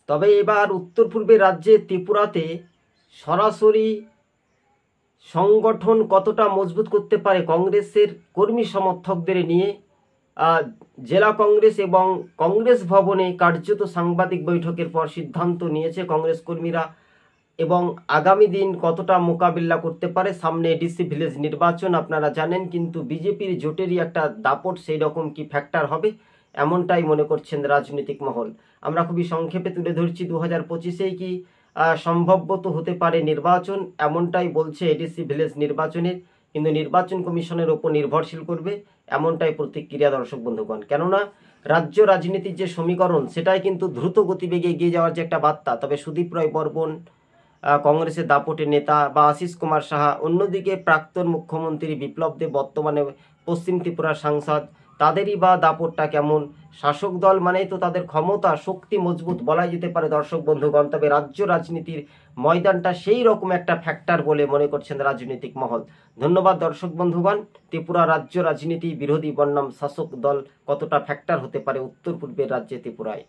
তবে এবার উত্তর পূর্বের রাজ্যে ত্রিপুরাতে সরাসরি সংগঠন কতটা মজবুত করতে পারে কংগ্রেসের কর্মী সমর্থকদের নিয়ে জেলা কংগ্রেস এবং কংগ্রেস ভবনে কার্যত সাংবাদিক বৈঠকের পর সিদ্ধান্ত নিয়েছে কংগ্রেস কর্মীরা, এবং আগামী দিন কতটা মোকাবিলা করতে পারে। সামনে ডিসি ভিলেজ নির্বাচন আপনারা জানেন, কিন্তু বিজেপির জোটেরই একটা দাপট, সেই রকম কি ফ্যাক্টর হবে এমনটাই মনে করছেন রাজনৈতিক মহল। আমরা খুবই সংক্ষেপে তুলে ধরছি, 2025-এই কি সম্ভবত হতে পারে নির্বাচন, এমনটাই বলছে এডিসি ভিলেজ নির্বাচনের, কিন্তু নির্বাচন কমিশনের ওপর নির্ভরশীল করবে এমনটাই প্রতিক্রিয়া দর্শক বন্ধুগণ। কেননা রাজ্য রাজনীতির যে সমীকরণ সেটাই কিন্তু দ্রুত গতিবেগে এগিয়ে যাওয়ার যে একটা বার্তা। তবে সুদীপ রায় বর্মন কংগ্রেসের দাপটের নেতা বা আশিস কুমার সাহা, অন্যদিকে প্রাক্তন মুখ্যমন্ত্রী বিপ্লব দেব বর্তমানে পশ্চিম ত্রিপুরার সাংসদ, তাদেরই বা দাপটটা কেমন? শাসক দল মানেই তো তাদের ক্ষমতা শক্তি মজবুত বলাই যেতে পারে দর্শক বন্ধুগণ। তবে রাজ্য রাজনীতির ময়দানটা সেই রকম একটা ফ্যাক্টর বলে মনে করছেন রাজনৈতিক মহল। ধন্যবাদ দর্শক বন্ধুগণ। ত্রিপুরা রাজ্য রাজনীতি বিরোধী বনাম শাসক দল কতটা ফ্যাক্টর হতে পারে উত্তর পূর্বের রাজ্যে ত্রিপুরায়।